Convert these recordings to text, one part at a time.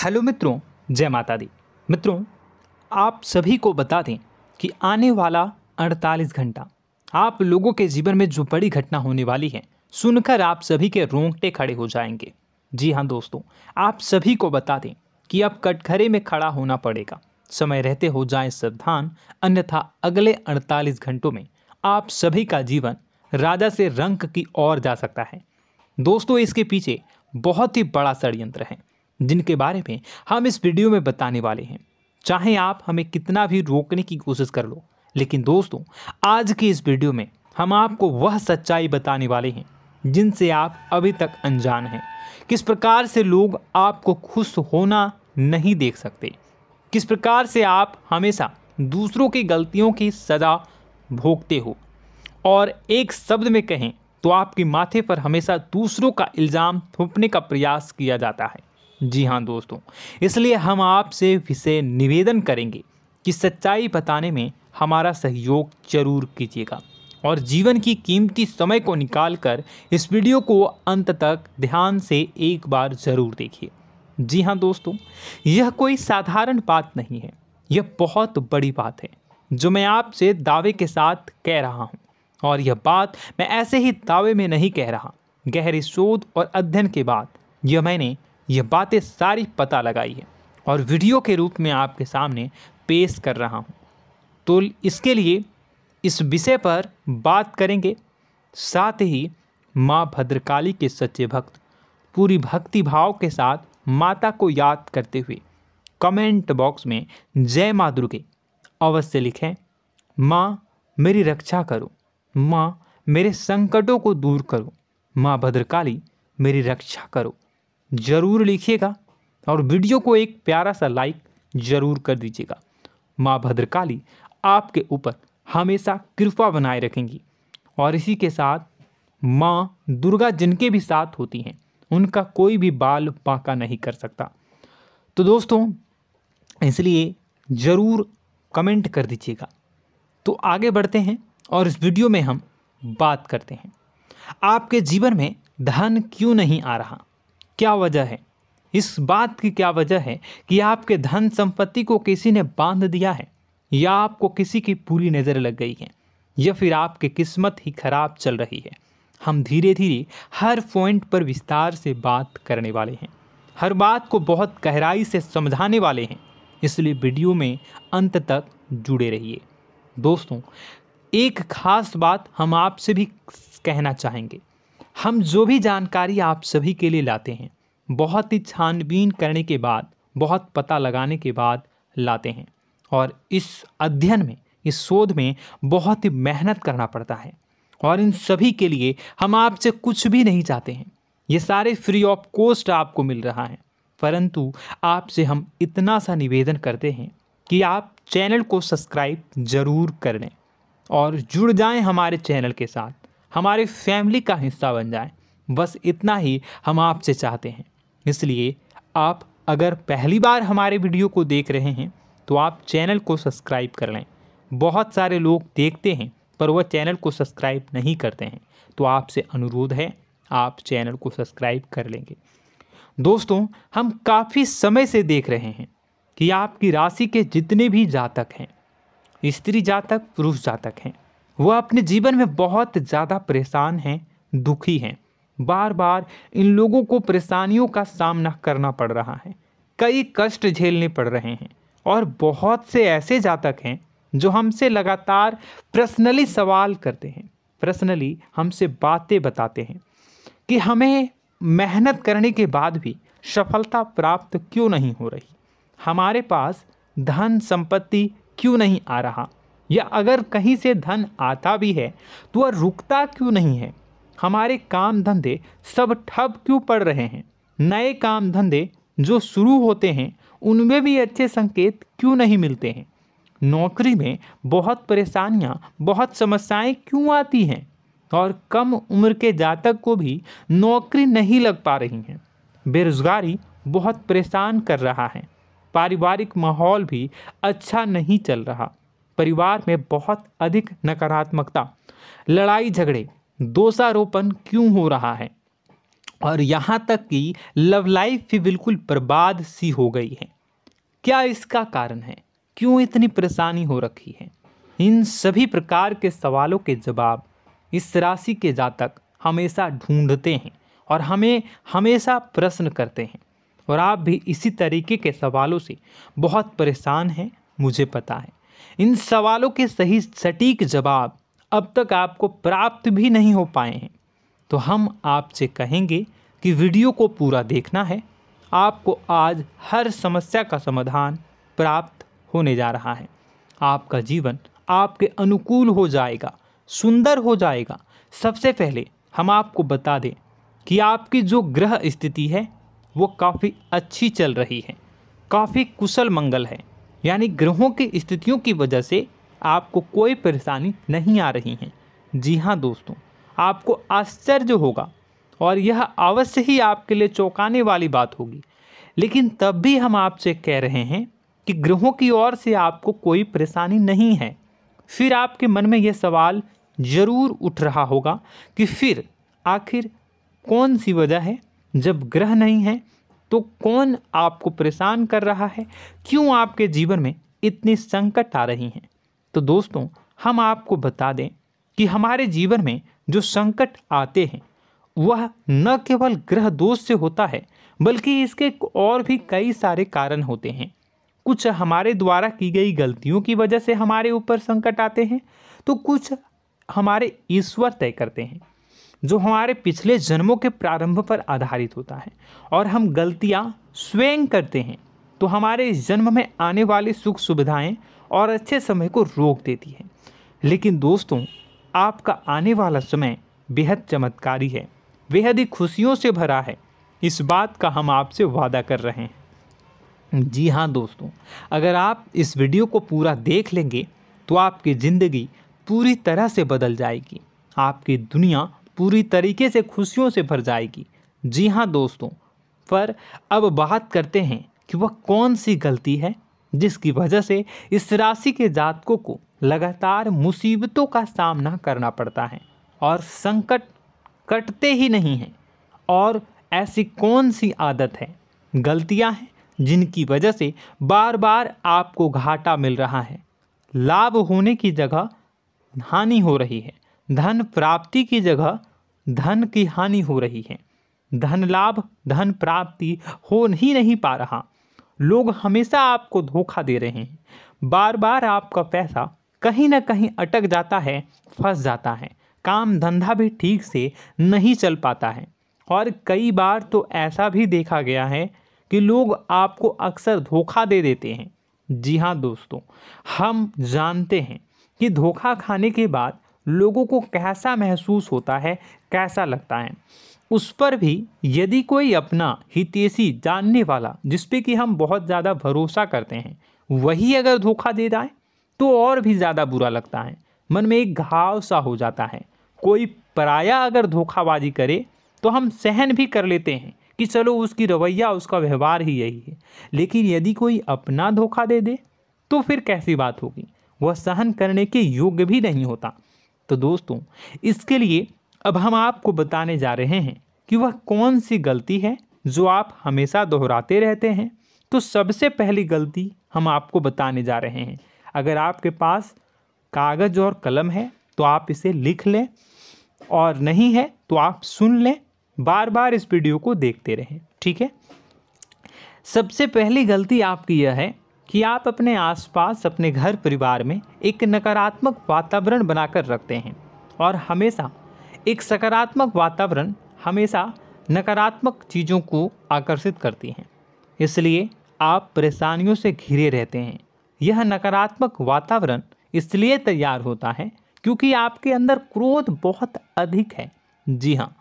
Hello मित्रों, जय माता दी। मित्रों, आप सभी को बता दें कि आने वाला 48 घंटा आप लोगों के जीवन में जो बड़ी घटना होने वाली है, सुनकर आप सभी के रोंगटे खड़े हो जाएंगे। जी हाँ दोस्तों, आप सभी को बता दें कि अब कटघरे में खड़ा होना पड़ेगा। समय रहते हो जाएं सावधान, अन्यथा अगले 48 घंटों में आप सभी का जीवन राजा से रंक की ओर जा सकता है। दोस्तों, इसके पीछे बहुत ही बड़ा षड्यंत्र है जिनके बारे में हम इस वीडियो में बताने वाले हैं। चाहे आप हमें कितना भी रोकने की कोशिश कर लो, लेकिन दोस्तों आज की इस वीडियो में हम आपको वह सच्चाई बताने वाले हैं जिनसे आप अभी तक अनजान हैं। किस प्रकार से लोग आपको खुश होना नहीं देख सकते, किस प्रकार से आप हमेशा दूसरों की गलतियों की सज़ा भोगते हो, और एक शब्द में कहें तो आपके माथे पर हमेशा दूसरों का इल्ज़ाम थोपने का प्रयास किया जाता है। जी हाँ दोस्तों, इसलिए हम आपसे विशेष निवेदन करेंगे कि सच्चाई बताने में हमारा सहयोग जरूर कीजिएगा और जीवन की कीमती समय को निकालकर इस वीडियो को अंत तक ध्यान से एक बार ज़रूर देखिए। जी हाँ दोस्तों, यह कोई साधारण बात नहीं है, यह बहुत बड़ी बात है जो मैं आपसे दावे के साथ कह रहा हूँ। और यह बात मैं ऐसे ही दावे में नहीं कह रहा, गहरे शोध और अध्ययन के बाद मैंने यह बातें सारी पता लगाई है और वीडियो के रूप में आपके सामने पेश कर रहा हूँ। तो इसके लिए इस विषय पर बात करेंगे। साथ ही माँ भद्रकाली के सच्चे भक्त पूरी भक्ति भाव के साथ माता को याद करते हुए कमेंट बॉक्स में जय माँ दुर्गे अवश्य लिखें। माँ मेरी रक्षा करो, माँ मेरे संकटों को दूर करो, माँ भद्रकाली मेरी रक्षा करो, ज़रूर लिखिएगा और वीडियो को एक प्यारा सा लाइक ज़रूर कर दीजिएगा। माँ भद्रकाली आपके ऊपर हमेशा कृपा बनाए रखेंगी और इसी के साथ माँ दुर्गा जिनके भी साथ होती हैं उनका कोई भी बाल बांका नहीं कर सकता। तो दोस्तों, इसलिए ज़रूर कमेंट कर दीजिएगा। तो आगे बढ़ते हैं और इस वीडियो में हम बात करते हैं, आपके जीवन में धन क्यों नहीं आ रहा, क्या वजह है। इस बात की क्या वजह है कि आपके धन संपत्ति को किसी ने बांध दिया है, या आपको किसी की पूरी नज़र लग गई है, या फिर आपकी किस्मत ही खराब चल रही है। हम धीरे धीरे हर पॉइंट पर विस्तार से बात करने वाले हैं, हर बात को बहुत गहराई से समझाने वाले हैं, इसलिए वीडियो में अंत तक जुड़े रहिए। दोस्तों, एक खास बात हम आपसे भी कहना चाहेंगे। हम जो भी जानकारी आप सभी के लिए लाते हैं बहुत ही छानबीन करने के बाद, बहुत पता लगाने के बाद लाते हैं, और इस अध्ययन में, इस शोध में बहुत ही मेहनत करना पड़ता है। और इन सभी के लिए हम आपसे कुछ भी नहीं चाहते हैं, ये सारे फ्री ऑफ कॉस्ट आपको मिल रहा है। परंतु आपसे हम इतना सा निवेदन करते हैं कि आप चैनल को सब्सक्राइब ज़रूर कर लें और जुड़ जाएं हमारे चैनल के साथ, हमारे फैमिली का हिस्सा बन जाएं। बस इतना ही हम आपसे चाहते हैं। इसलिए आप अगर पहली बार हमारे वीडियो को देख रहे हैं तो आप चैनल को सब्सक्राइब कर लें। बहुत सारे लोग देखते हैं पर वह चैनल को सब्सक्राइब नहीं करते हैं, तो आपसे अनुरोध है आप चैनल को सब्सक्राइब कर लेंगे। दोस्तों, हम काफ़ी समय से देख रहे हैं कि आपकी राशि के जितने भी जातक हैं, स्त्री जातक, पुरुष जातक हैं, वह अपने जीवन में बहुत ज़्यादा परेशान हैं, दुखी हैं। बार बार इन लोगों को परेशानियों का सामना करना पड़ रहा है, कई कष्ट झेलने पड़ रहे हैं। और बहुत से ऐसे जातक हैं जो हमसे लगातार पर्सनली सवाल करते हैं, पर्सनली हमसे बातें बताते हैं कि हमें मेहनत करने के बाद भी सफलता प्राप्त क्यों नहीं हो रही, हमारे पास धन संपत्ति क्यों नहीं आ रहा, या अगर कहीं से धन आता भी है तो वह रुकता क्यों नहीं है, हमारे काम धंधे सब ठप क्यों पड़ रहे हैं, नए काम धंधे जो शुरू होते हैं उनमें भी अच्छे संकेत क्यों नहीं मिलते हैं, नौकरी में बहुत परेशानियां, बहुत समस्याएं क्यों आती हैं, और कम उम्र के जातक को भी नौकरी नहीं लग पा रही हैं, बेरोजगारी बहुत परेशान कर रहा है, पारिवारिक माहौल भी अच्छा नहीं चल रहा, परिवार में बहुत अधिक नकारात्मकता, लड़ाई झगड़े, दोषारोपण क्यों हो रहा है, और यहाँ तक कि लव लाइफ भी बिल्कुल बर्बाद सी हो गई है। क्या इसका कारण है? क्यों इतनी परेशानी हो रखी है? इन सभी प्रकार के सवालों के जवाब इस राशि के जातक हमेशा ढूंढते हैं और हमें हमेशा प्रश्न करते हैं। और आप भी इसी तरीके के सवालों से बहुत परेशान हैं, मुझे पता है। इन सवालों के सही सटीक जवाब अब तक आपको प्राप्त भी नहीं हो पाए हैं। तो हम आपसे कहेंगे कि वीडियो को पूरा देखना है। आपको आज हर समस्या का समाधान प्राप्त होने जा रहा है। आपका जीवन आपके अनुकूल हो जाएगा, सुंदर हो जाएगा। सबसे पहले हम आपको बता दें कि आपकी जो ग्रह स्थिति है वो काफ़ी अच्छी चल रही है, काफ़ी कुशल मंगल है। यानी ग्रहों की स्थितियों की वजह से आपको कोई परेशानी नहीं आ रही है। जी हाँ दोस्तों, आपको आश्चर्य होगा और यह अवश्य ही आपके लिए चौंकाने वाली बात होगी। लेकिन तब भी हम आपसे कह रहे हैं कि ग्रहों की ओर से आपको कोई परेशानी नहीं है। फिर आपके मन में यह सवाल ज़रूर उठ रहा होगा कि फिर आखिर कौन सी वजह है? जब ग्रह नहीं है तो कौन आपको परेशान कर रहा है? क्यों आपके जीवन में इतनी संकट आ रही हैं? तो दोस्तों, हम आपको बता दें कि हमारे जीवन में जो संकट आते हैं वह न केवल ग्रह दोष से होता है, बल्कि इसके और भी कई सारे कारण होते हैं। कुछ हमारे द्वारा की गई गलतियों की वजह से हमारे ऊपर संकट आते हैं, तो कुछ हमारे ईश्वर तय करते हैं, जो हमारे पिछले जन्मों के प्रारंभ पर आधारित होता है। और हम गलतियां स्वयं करते हैं तो हमारे इस जन्म में आने वाली सुख सुविधाएं और अच्छे समय को रोक देती है। लेकिन दोस्तों, आपका आने वाला समय बेहद चमत्कारी है, बेहद ही खुशियों से भरा है। इस बात का हम आपसे वादा कर रहे हैं। जी हाँ दोस्तों, अगर आप इस वीडियो को पूरा देख लेंगे तो आपकी ज़िंदगी पूरी तरह से बदल जाएगी, आपकी दुनिया पूरी तरीके से खुशियों से भर जाएगी। जी हाँ दोस्तों, पर अब बात करते हैं कि वह कौन सी गलती है जिसकी वजह से इस राशि के जातकों को लगातार मुसीबतों का सामना करना पड़ता है और संकट कटते ही नहीं हैं। और ऐसी कौन सी आदत है, गलतियां हैं जिनकी वजह से बार बार आपको घाटा मिल रहा है, लाभ होने की जगह हानि हो रही है, धन प्राप्ति की जगह धन की हानि हो रही है, धन लाभ धन प्राप्ति हो ही नहीं पा रहा, लोग हमेशा आपको धोखा दे रहे हैं, बार बार आपका पैसा कहीं ना कहीं अटक जाता है, फंस जाता है, काम धंधा भी ठीक से नहीं चल पाता है। और कई बार तो ऐसा भी देखा गया है कि लोग आपको अक्सर धोखा दे देते हैं। जी हाँ दोस्तों, हम जानते हैं कि धोखा खाने के बाद लोगों को कैसा महसूस होता है, कैसा लगता है। उस पर भी यदि कोई अपना हितैषी जानने वाला, जिस पे कि हम बहुत ज़्यादा भरोसा करते हैं, वही अगर धोखा दे जाए तो और भी ज़्यादा बुरा लगता है, मन में एक घाव सा हो जाता है। कोई पराया अगर धोखाबाजी करे तो हम सहन भी कर लेते हैं कि चलो उसकी रवैया, उसका व्यवहार ही यही है। लेकिन यदि कोई अपना धोखा दे दे तो फिर कैसी बात होगी, वह सहन करने के योग्य भी नहीं होता। तो दोस्तों, इसके लिए अब हम आपको बताने जा रहे हैं कि वह कौन सी गलती है जो आप हमेशा दोहराते रहते हैं। तो सबसे पहली गलती हम आपको बताने जा रहे हैं। अगर आपके पास कागज़ और कलम है तो आप इसे लिख लें, और नहीं है तो आप सुन लें, बार बार इस वीडियो को देखते रहें, ठीक है। सबसे पहली गलती आपकी यह है कि आप अपने आसपास, अपने घर परिवार में एक नकारात्मक वातावरण बनाकर रखते हैं। और हमेशा एक सकारात्मक वातावरण हमेशा नकारात्मक चीज़ों को आकर्षित करती हैं, इसलिए आप परेशानियों से घिरे रहते हैं। यह नकारात्मक वातावरण इसलिए तैयार होता है क्योंकि आपके अंदर क्रोध बहुत अधिक है। जी हाँ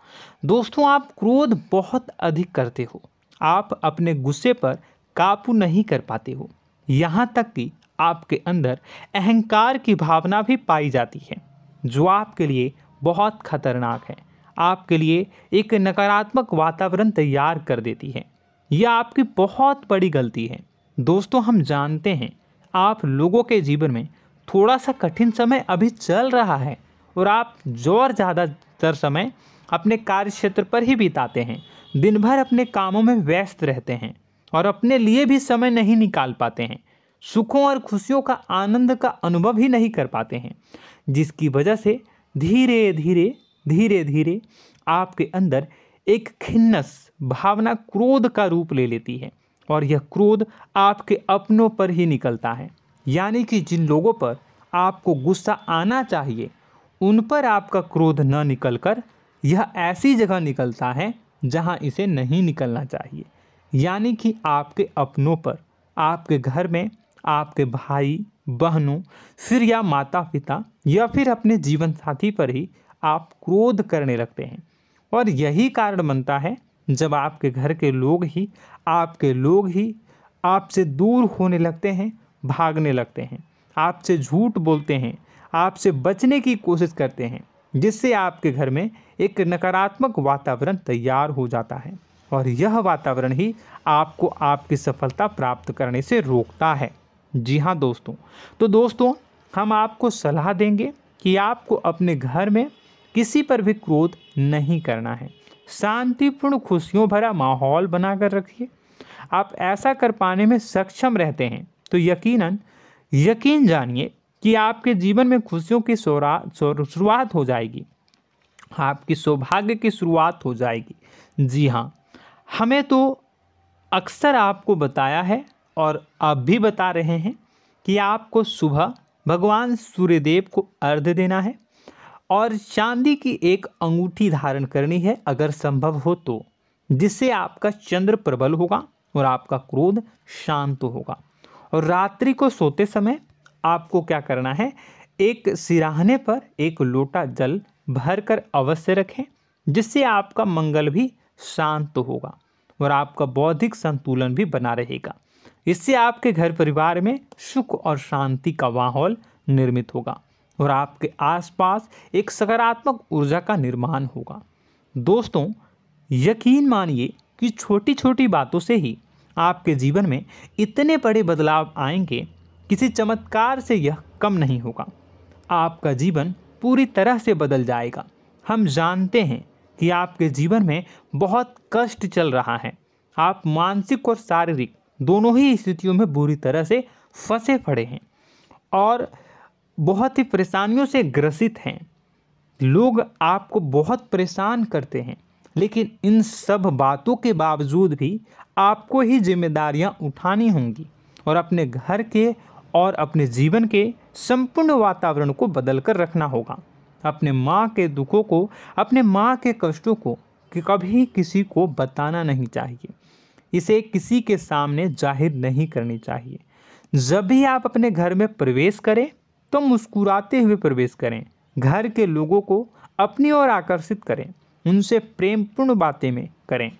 दोस्तों, आप क्रोध बहुत अधिक करते हो, आप अपने गुस्से पर काबू नहीं कर पाते हो, यहाँ तक कि आपके अंदर अहंकार की भावना भी पाई जाती है, जो आपके लिए बहुत खतरनाक है, आपके लिए एक नकारात्मक वातावरण तैयार कर देती है। यह आपकी बहुत बड़ी गलती है। दोस्तों, हम जानते हैं आप लोगों के जीवन में थोड़ा सा कठिन समय अभी चल रहा है और आप जोर ज़्यादा अधिकतर समय अपने कार्य क्षेत्र पर ही बिताते हैं, दिन भर अपने कामों में व्यस्त रहते हैं और अपने लिए भी समय नहीं निकाल पाते हैं, सुखों और खुशियों का आनंद का अनुभव ही नहीं कर पाते हैं, जिसकी वजह से धीरे धीरे आपके अंदर एक खिन्नस भावना क्रोध का रूप ले लेती है और यह क्रोध आपके अपनों पर ही निकलता है। यानी कि जिन लोगों पर आपको गुस्सा आना चाहिए उन पर आपका क्रोध न निकलकर यह ऐसी जगह निकलता है जहां इसे नहीं निकलना चाहिए। यानी कि आपके अपनों पर, आपके घर में आपके भाई बहनों, फिर या माता पिता या फिर अपने जीवन साथी पर ही आप क्रोध करने लगते हैं। और यही कारण बनता है जब आपके घर के लोग ही आपसे दूर होने लगते हैं, भागने लगते हैं, आपसे झूठ बोलते हैं, आपसे बचने की कोशिश करते हैं, जिससे आपके घर में एक नकारात्मक वातावरण तैयार हो जाता है और यह वातावरण ही आपको आपकी सफलता प्राप्त करने से रोकता है। जी हाँ दोस्तों, तो दोस्तों हम आपको सलाह देंगे कि आपको अपने घर में किसी पर भी क्रोध नहीं करना है। शांतिपूर्ण खुशियों भरा माहौल बनाकर रखिए। आप ऐसा कर पाने में सक्षम रहते हैं तो यकीन जानिए कि आपके जीवन में खुशियों की शुरुआत हो जाएगी, आपकी सौभाग्य की शुरुआत हो जाएगी। जी हाँ, हमें तो अक्सर आपको बताया है और अब भी बता रहे हैं कि आपको सुबह भगवान सूर्यदेव को अर्घ्य देना है और चांदी की एक अंगूठी धारण करनी है अगर संभव हो तो, जिससे आपका चंद्र प्रबल होगा और आपका क्रोध शांत होगा। और रात्रि को सोते समय आपको क्या करना है, एक सिराहने पर एक लोटा जल भरकर अवश्य रखें, जिससे आपका मंगल भी शांत होगा और आपका बौद्धिक संतुलन भी बना रहेगा। इससे आपके घर परिवार में सुख और शांति का माहौल निर्मित होगा और आपके आसपास एक सकारात्मक ऊर्जा का निर्माण होगा। दोस्तों यकीन मानिए कि छोटी छोटी बातों से ही आपके जीवन में इतने बड़े बदलाव आएंगे, किसी चमत्कार से यह कम नहीं होगा। आपका जीवन पूरी तरह से बदल जाएगा। हम जानते हैं कि आपके जीवन में बहुत कष्ट चल रहा है, आप मानसिक और शारीरिक दोनों ही स्थितियों में बुरी तरह से फंसे पड़े हैं और बहुत ही परेशानियों से ग्रसित हैं। लोग आपको बहुत परेशान करते हैं, लेकिन इन सब बातों के बावजूद भी आपको ही जिम्मेदारियां उठानी होंगी और अपने घर के और अपने जीवन के संपूर्ण वातावरण को बदल कर रखना होगा। अपने माँ के दुखों को, अपने माँ के कष्टों को कभी किसी को बताना नहीं चाहिए, इसे किसी के सामने जाहिर नहीं करनी चाहिए। जब भी आप अपने घर में प्रवेश करें तो मुस्कुराते हुए प्रवेश करें, घर के लोगों को अपनी ओर आकर्षित करें, उनसे प्रेमपूर्ण बातें में करें।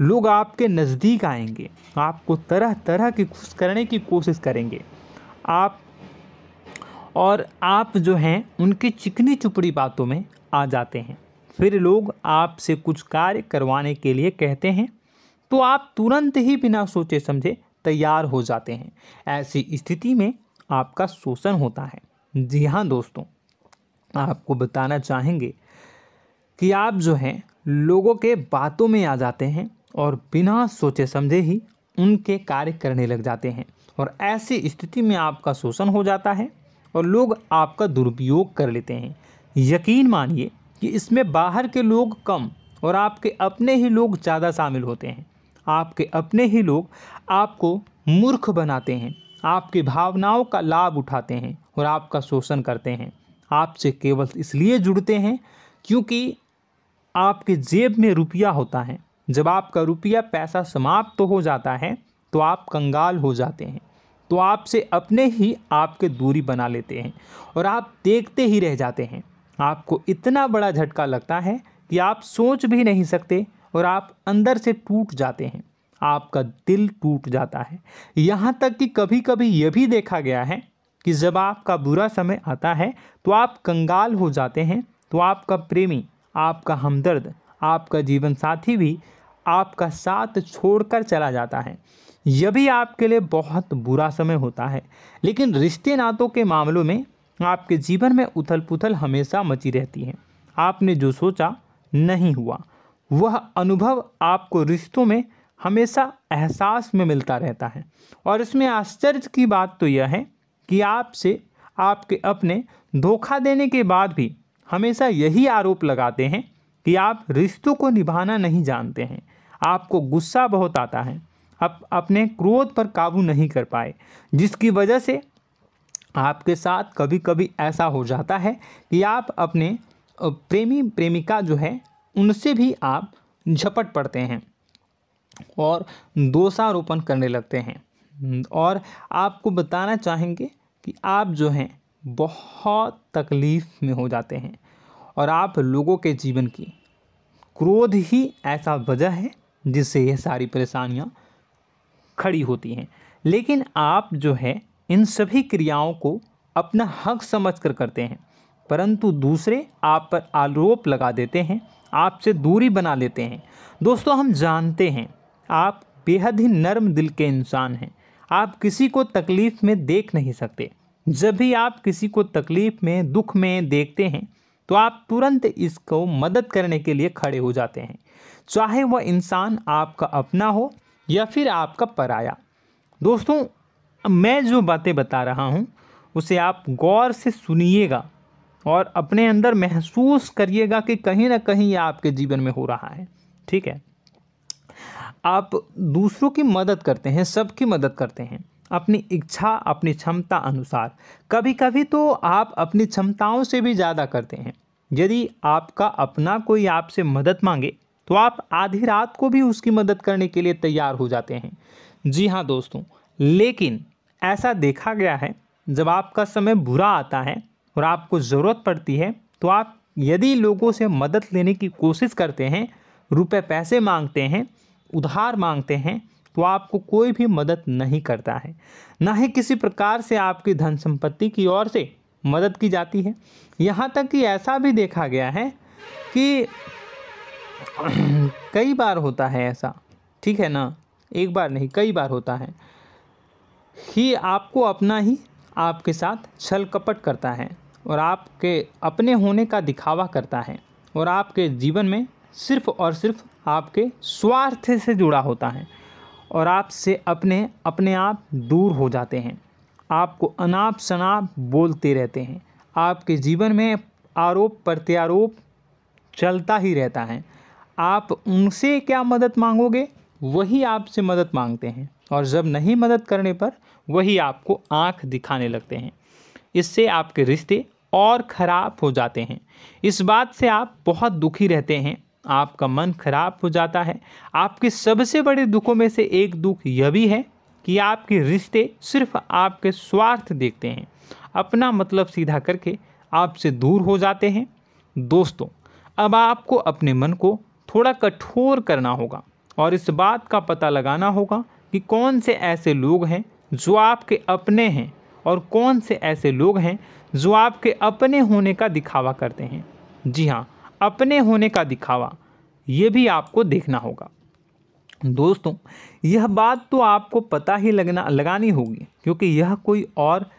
लोग आपके नज़दीक आएंगे, आपको तरह तरह की खुश करने की कोशिश करेंगे। आप जो हैं उनकी चिकनी चुपड़ी बातों में आ जाते हैं। फिर लोग आपसे कुछ कार्य करवाने के लिए कहते हैं तो आप तुरंत ही बिना सोचे समझे तैयार हो जाते हैं। ऐसी स्थिति में आपका शोषण होता है। जी हाँ दोस्तों, आपको बताना चाहेंगे कि आप जो हैं लोगों के बातों में आ जाते हैं और बिना सोचे समझे ही उनके कार्य करने लग जाते हैं और ऐसी स्थिति में आपका शोषण हो जाता है और लोग आपका दुरुपयोग कर लेते हैं। यकीन मानिए कि इसमें बाहर के लोग कम और आपके अपने ही लोग ज़्यादा शामिल होते हैं। आपके अपने ही लोग आपको मूर्ख बनाते हैं, आपकी भावनाओं का लाभ उठाते हैं और आपका शोषण करते हैं। आपसे केवल इसलिए जुड़ते हैं क्योंकि आपके जेब में रुपया होता है। जब आपका रुपया पैसा समाप्त हो जाता है तो आप कंगाल हो जाते हैं, तो आपसे अपने ही आपके दूरी बना लेते हैं और आप देखते ही रह जाते हैं। आपको इतना बड़ा झटका लगता है कि आप सोच भी नहीं सकते और आप अंदर से टूट जाते हैं, आपका दिल टूट जाता है। यहाँ तक कि कभी कभी यह भी देखा गया है कि जब आपका बुरा समय आता है तो आप कंगाल हो जाते हैं, तो आपका प्रेमी, आपका हमदर्द, आपका जीवन साथी भी आपका साथ छोड़कर चला जाता है। यह भी आपके लिए बहुत बुरा समय होता है। लेकिन रिश्ते नातों के मामलों में आपके जीवन में उथल पुथल हमेशा मची रहती है। आपने जो सोचा नहीं हुआ। वह अनुभव आपको रिश्तों में हमेशा एहसास में मिलता रहता है। और इसमें आश्चर्य की बात तो यह है कि आपसे आपके अपने धोखा देने के बाद भी हमेशा यही आरोप लगाते हैं कि आप रिश्तों को निभाना नहीं जानते हैं। आपको गुस्सा बहुत आता है, आप अपने क्रोध पर काबू नहीं कर पाए, जिसकी वजह से आपके साथ कभी कभी ऐसा हो जाता है कि आप अपने प्रेमी प्रेमिका जो है उनसे भी आप झपट पड़ते हैं और दोषारोपण करने लगते हैं। और आपको बताना चाहेंगे कि आप जो हैं बहुत तकलीफ़ में हो जाते हैं और आप लोगों के जीवन की क्रोध ही ऐसा वजह है जिससे ये सारी परेशानियां खड़ी होती हैं। लेकिन आप जो है इन सभी क्रियाओं को अपना हक समझकर करते हैं, परंतु दूसरे आप पर आरोप लगा देते हैं, आपसे दूरी बना लेते हैं। दोस्तों, हम जानते हैं आप बेहद ही नर्म दिल के इंसान हैं। आप किसी को तकलीफ़ में देख नहीं सकते। जब भी आप किसी को तकलीफ़ में, दुख में देखते हैं तो आप तुरंत इसको मदद करने के लिए खड़े हो जाते हैं, चाहे वह इंसान आपका अपना हो या फिर आपका पराया। दोस्तों, मैं जो बातें बता रहा हूँ उसे आप गौर से सुनिएगा और अपने अंदर महसूस करिएगा कि कहीं ना कहीं ये आपके जीवन में हो रहा है। ठीक है, आप दूसरों की मदद करते हैं, सबकी मदद करते हैं अपनी इच्छा, अपनी क्षमता अनुसार। कभी कभी तो आप अपनी क्षमताओं से भी ज़्यादा करते हैं। यदि आपका अपना कोई आपसे मदद मांगे तो आप आधी रात को भी उसकी मदद करने के लिए तैयार हो जाते हैं। जी हाँ दोस्तों, लेकिन ऐसा देखा गया है जब आपका समय बुरा आता है और आपको ज़रूरत पड़ती है तो आप यदि लोगों से मदद लेने की कोशिश करते हैं, रुपए पैसे मांगते हैं, उधार मांगते हैं, तो आपको कोई भी मदद नहीं करता है। ना ही किसी प्रकार से आपकी धन संपत्ति की ओर से मदद की जाती है। यहाँ तक कि ऐसा भी देखा गया है कि कई बार होता है ऐसा, ठीक है ना, एक बार नहीं कई बार होता है कि आपको अपना ही आपके साथ छल कपट करता है और आपके अपने होने का दिखावा करता है और आपके जीवन में सिर्फ और सिर्फ आपके स्वार्थ से जुड़ा होता है और आपसे अपने आप दूर हो जाते हैं। आपको अनाप शनाप बोलते रहते हैं। आपके जीवन में आरोप प्रत्यारोप चलता ही रहता है। आप उनसे क्या मदद मांगोगे, वही आपसे मदद मांगते हैं और जब नहीं मदद करने पर वही आपको आंख दिखाने लगते हैं। इससे आपके रिश्ते और ख़राब हो जाते हैं। इस बात से आप बहुत दुखी रहते हैं, आपका मन खराब हो जाता है। आपके सबसे बड़े दुखों में से एक दुख यह भी है कि आपके रिश्ते सिर्फ आपके स्वार्थ देखते हैं, अपना मतलब सीधा करके आपसे दूर हो जाते हैं। दोस्तों, अब आपको अपने मन को थोड़ा कठोर करना होगा और इस बात का पता लगाना होगा कि कौन से ऐसे लोग हैं जो आपके अपने हैं और कौन से ऐसे लोग हैं जो आपके अपने होने का दिखावा करते हैं। जी हाँ, अपने होने का दिखावा, ये भी आपको देखना होगा। दोस्तों, यह बात तो आपको पता ही लगानी होगी, क्योंकि यह कोई और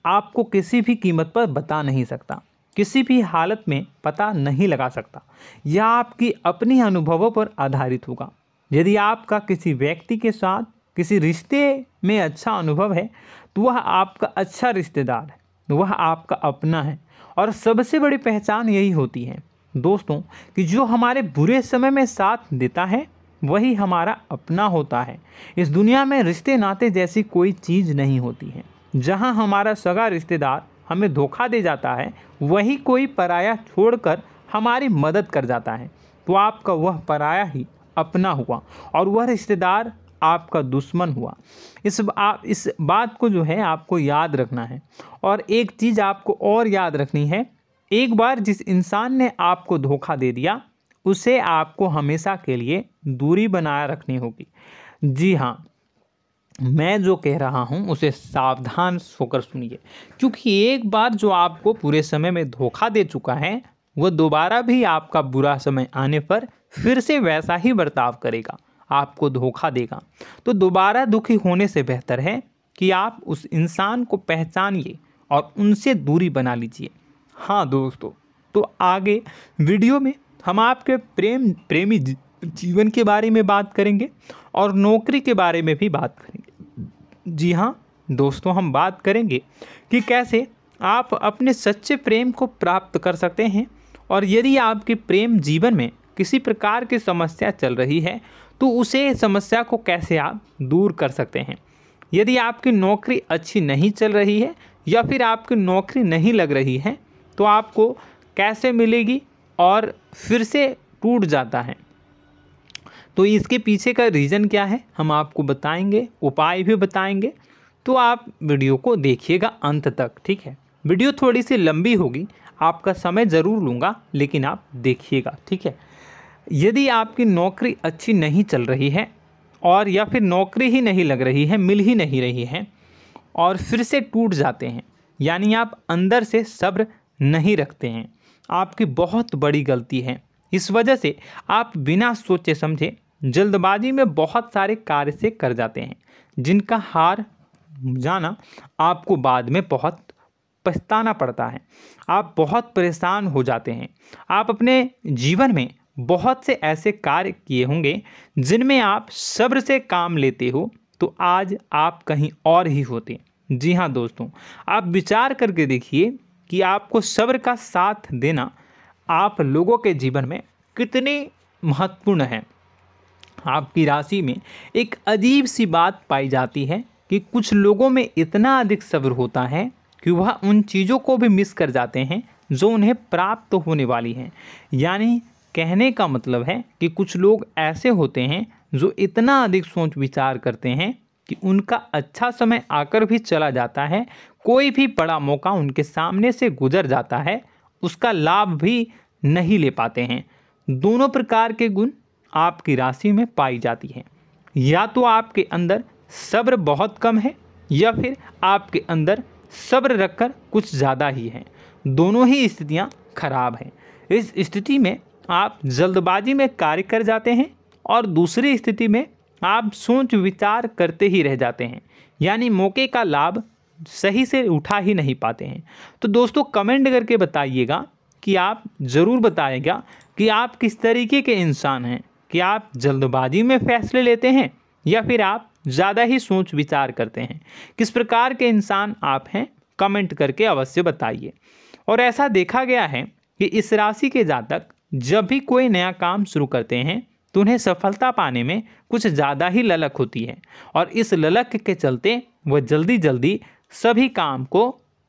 आपको किसी भी कीमत पर बता नहीं सकता, किसी भी हालत में पता नहीं लगा सकता। यह आपकी अपनी अनुभवों पर आधारित होगा। यदि आपका किसी व्यक्ति के साथ किसी रिश्ते में अच्छा अनुभव है तो वह आपका अच्छा रिश्तेदार है, वह आपका अपना है। और सबसे बड़ी पहचान यही होती है दोस्तों कि जो हमारे बुरे समय में साथ देता है वही हमारा अपना होता है। इस दुनिया में रिश्ते नाते जैसी कोई चीज़ नहीं होती है। जहां हमारा सगा रिश्तेदार हमें धोखा दे जाता है, वही कोई पराया छोड़कर हमारी मदद कर जाता है, तो आपका वह पराया ही अपना हुआ और वह रिश्तेदार आपका दुश्मन हुआ। इस बात को जो है आपको याद रखना है। और एक चीज़ आपको और याद रखनी है, एक बार जिस इंसान ने आपको धोखा दे दिया उसे आपको हमेशा के लिए दूरी बनाए रखनी होगी। जी हाँ, मैं जो कह रहा हूँ उसे सावधान होकर सुनिए, क्योंकि एक बार जो आपको पूरे समय में धोखा दे चुका है वह दोबारा भी आपका बुरा समय आने पर फिर से वैसा ही बर्ताव करेगा, आपको धोखा देगा। तो दोबारा दुखी होने से बेहतर है कि आप उस इंसान को पहचानिए और उनसे दूरी बना लीजिए। हाँ दोस्तों, तो आगे वीडियो में हम आपके प्रेमी जीवन के बारे में बात करेंगे और नौकरी के बारे में भी बात करेंगे। जी हाँ दोस्तों, हम बात करेंगे कि कैसे आप अपने सच्चे प्रेम को प्राप्त कर सकते हैं, और यदि आपके प्रेम जीवन में किसी प्रकार की समस्या चल रही है तो उसे समस्या को कैसे आप दूर कर सकते हैं। यदि आपकी नौकरी अच्छी नहीं चल रही है या फिर आपकी नौकरी नहीं लग रही है तो आपको कैसे मिलेगी और फिर से टूट जाता है, तो इसके पीछे का रीज़न क्या है हम आपको बताएंगे, उपाय भी बताएंगे। तो आप वीडियो को देखिएगा अंत तक, ठीक है। वीडियो थोड़ी सी लंबी होगी, आपका समय ज़रूर लूँगा, लेकिन आप देखिएगा, ठीक है। यदि आपकी नौकरी अच्छी नहीं चल रही है और या फिर नौकरी ही नहीं लग रही है, मिल ही नहीं रही है और फिर से टूट जाते हैं, यानी आप अंदर से सब्र नहीं रखते हैं, आपकी बहुत बड़ी गलती है। इस वजह से आप बिना सोचे समझे जल्दबाजी में बहुत सारे कार्य से कर जाते हैं, जिनका हार जाना आपको बाद में बहुत पछताना पड़ता है। आप बहुत परेशान हो जाते हैं। आप अपने जीवन में बहुत से ऐसे कार्य किए होंगे जिनमें आप सब्र से काम लेते हो, तो आज आप कहीं और ही होते। जी हाँ दोस्तों, आप विचार करके देखिए कि आपको सब्र का साथ देना आप लोगों के जीवन में कितनी महत्वपूर्ण है। आपकी राशि में एक अजीब सी बात पाई जाती है कि कुछ लोगों में इतना अधिक सब्र होता है कि वह उन चीज़ों को भी मिस कर जाते हैं जो उन्हें प्राप्त होने वाली हैं। यानी कहने का मतलब है कि कुछ लोग ऐसे होते हैं जो इतना अधिक सोच विचार करते हैं कि उनका अच्छा समय आकर भी चला जाता है, कोई भी बड़ा मौका उनके सामने से गुजर जाता है, उसका लाभ भी नहीं ले पाते हैं। दोनों प्रकार के गुण आपकी राशि में पाई जाती हैं। या तो आपके अंदर सब्र बहुत कम है या फिर आपके अंदर सब्र रखकर कुछ ज़्यादा ही है। दोनों ही स्थितियाँ खराब हैं। इस स्थिति में आप जल्दबाजी में कार्य कर जाते हैं और दूसरी स्थिति में आप सोच विचार करते ही रह जाते हैं, यानी मौके का लाभ सही से उठा ही नहीं पाते हैं। तो दोस्तों कमेंट करके बताइएगा कि आप ज़रूर बताइएगा कि आप किस तरीके के इंसान हैं, कि आप जल्दबाजी में फैसले लेते हैं या फिर आप ज़्यादा ही सोच विचार करते हैं। किस प्रकार के इंसान आप हैं, कमेंट करके अवश्य बताइए। और ऐसा देखा गया है कि इस राशि के जातक जब भी कोई नया काम शुरू करते हैं तो उन्हें सफलता पाने में कुछ ज़्यादा ही ललक होती है, और इस ललक के चलते वह जल्दी जल्दी सभी काम को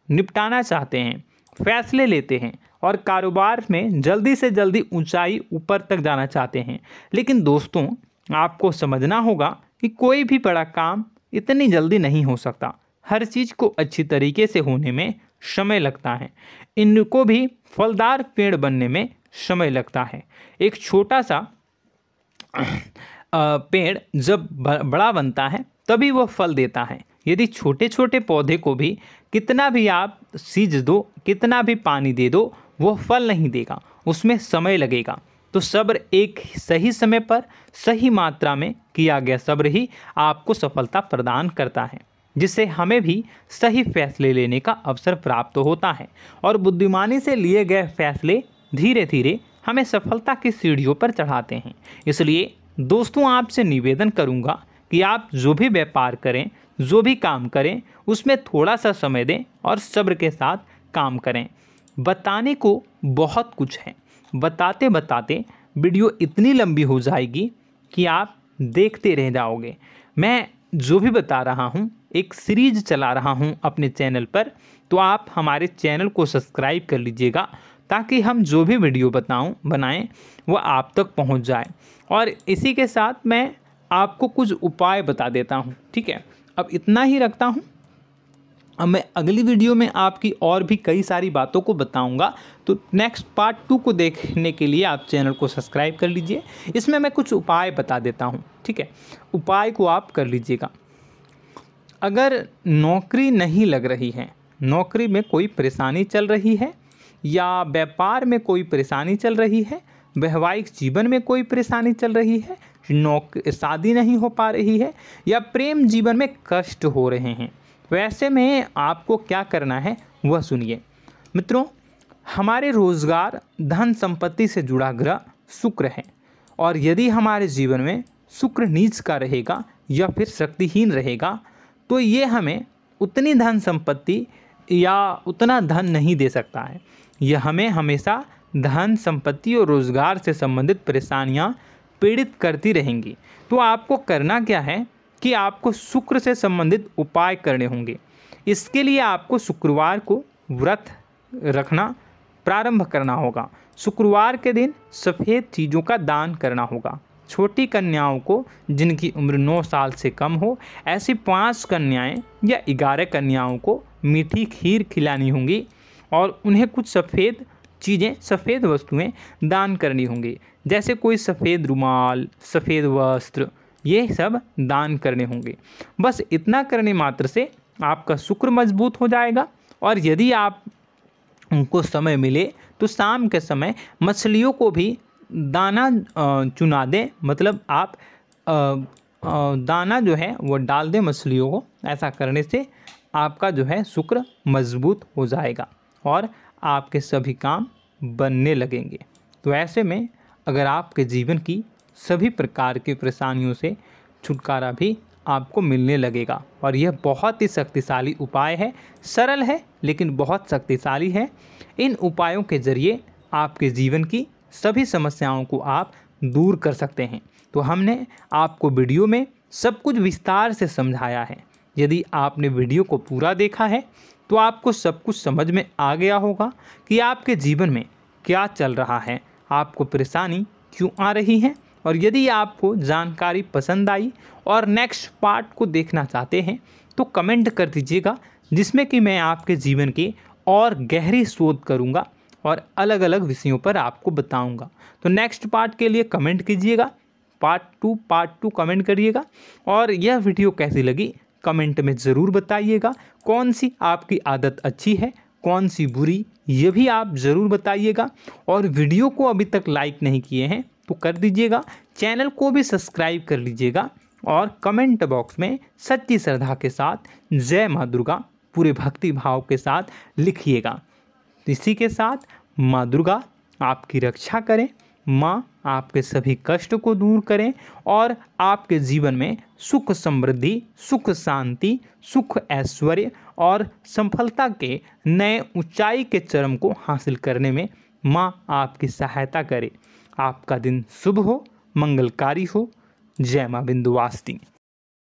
निपटाना चाहते हैं, फैसले लेते हैं और कारोबार में जल्दी से जल्दी ऊंचाई ऊपर तक जाना चाहते हैं। लेकिन दोस्तों आपको समझना होगा कि कोई भी बड़ा काम इतनी जल्दी नहीं हो सकता। हर चीज़ को अच्छी तरीके से होने में समय लगता है। इनको भी फलदार पेड़ बनने में समय लगता है। एक छोटा सा पेड़ जब बड़ा बनता है तभी वह फल देता है। यदि छोटे छोटे पौधे को भी कितना भी आप सींच दो, कितना भी पानी दे दो, वह फल नहीं देगा, उसमें समय लगेगा। तो सब्र एक सही समय पर सही मात्रा में किया गया सब्र ही आपको सफलता प्रदान करता है, जिससे हमें भी सही फैसले लेने का अवसर प्राप्त होता है और बुद्धिमानी से लिए गए फैसले धीरे धीरे हमें सफलता की सीढ़ियों पर चढ़ाते हैं। इसलिए दोस्तों आपसे निवेदन करूंगा कि आप जो भी व्यापार करें, जो भी काम करें, उसमें थोड़ा सा समय दें और सब्र के साथ काम करें। बताने को बहुत कुछ है, बताते बताते वीडियो इतनी लंबी हो जाएगी कि आप देखते रह जाओगे। मैं जो भी बता रहा हूँ एक सीरीज चला रहा हूँ अपने चैनल पर, तो आप हमारे चैनल को सब्सक्राइब कर लीजिएगा ताकि हम जो भी वीडियो बनाएं वो आप तक पहुँच जाए। और इसी के साथ मैं आपको कुछ उपाय बता देता हूँ, ठीक है। अब इतना ही रखता हूँ। अब मैं अगली वीडियो में आपकी और भी कई सारी बातों को बताऊंगा, तो नेक्स्ट पार्ट 2 को देखने के लिए आप चैनल को सब्सक्राइब कर लीजिए। इसमें मैं कुछ उपाय बता देता हूं, ठीक है। उपाय को आप कर लीजिएगा। अगर नौकरी नहीं लग रही है, नौकरी में कोई परेशानी चल रही है, या व्यापार में कोई परेशानी चल रही है, वैवाहिक जीवन में कोई परेशानी चल रही है, शादी नहीं हो पा रही है, या प्रेम जीवन में कष्ट हो रहे हैं, वैसे में आपको क्या करना है वह सुनिए। मित्रों, हमारे रोजगार धन संपत्ति से जुड़ा ग्रह शुक्र है, और यदि हमारे जीवन में शुक्र नीच का रहेगा या फिर शक्तिहीन रहेगा तो ये हमें उतनी धन संपत्ति या उतना धन नहीं दे सकता है। यह हमें हमेशा धन संपत्ति और रोजगार से संबंधित परेशानियां पीड़ित करती रहेंगी। तो आपको करना क्या है कि आपको शुक्र से संबंधित उपाय करने होंगे। इसके लिए आपको शुक्रवार को व्रत रखना प्रारंभ करना होगा। शुक्रवार के दिन सफ़ेद चीज़ों का दान करना होगा। छोटी कन्याओं को जिनकी उम्र 9 साल से कम हो, ऐसी 5 कन्याएं या 11 कन्याओं को मीठी खीर खिलानी होंगी और उन्हें कुछ सफ़ेद चीज़ें, सफ़ेद वस्तुएं दान करनी होंगी, जैसे कोई सफ़ेद रुमाल, सफ़ेद वस्त्र, ये सब दान करने होंगे। बस इतना करने मात्र से आपका शुक्र मजबूत हो जाएगा। और यदि आप उनको समय मिले तो शाम के समय मछलियों को भी दाना चुना दें, मतलब आप दाना जो है वो डाल दें मछलियों को। ऐसा करने से आपका जो है शुक्र मजबूत हो जाएगा और आपके सभी काम बनने लगेंगे। तो ऐसे में अगर आपके जीवन की सभी प्रकार की परेशानियों से छुटकारा भी आपको मिलने लगेगा। और यह बहुत ही शक्तिशाली उपाय है, सरल है लेकिन बहुत शक्तिशाली है। इन उपायों के ज़रिए आपके जीवन की सभी समस्याओं को आप दूर कर सकते हैं। तो हमने आपको वीडियो में सब कुछ विस्तार से समझाया है। यदि आपने वीडियो को पूरा देखा है तो आपको सब कुछ समझ में आ गया होगा कि आपके जीवन में क्या चल रहा है, आपको परेशानी क्यों आ रही है। और यदि आपको जानकारी पसंद आई और नेक्स्ट पार्ट को देखना चाहते हैं तो कमेंट कर दीजिएगा, जिसमें कि मैं आपके जीवन की और गहरी शोध करूंगा और अलग अलग विषयों पर आपको बताऊंगा। तो नेक्स्ट पार्ट के लिए कमेंट कीजिएगा, पार्ट टू कमेंट करिएगा। और यह वीडियो कैसी लगी कमेंट में ज़रूर बताइएगा। कौन सी आपकी आदत अच्छी है, कौन सी बुरी, ये भी आप ज़रूर बताइएगा। और वीडियो को अभी तक लाइक नहीं किए हैं तो कर दीजिएगा, चैनल को भी सब्सक्राइब कर लीजिएगा और कमेंट बॉक्स में सच्ची श्रद्धा के साथ जय माँ दुर्गा पूरे भक्ति भाव के साथ लिखिएगा। इसी के साथ माँ दुर्गा आपकी रक्षा करें, माँ आपके सभी कष्ट को दूर करें और आपके जीवन में सुख समृद्धि, सुख शांति, सुख ऐश्वर्य और सफलता के नए ऊंचाई के चरम को हासिल करने में माँ आपकी सहायता करे। आपका दिन शुभ हो, मंगलकारी हो। जय माँ विंध्यवासिनी।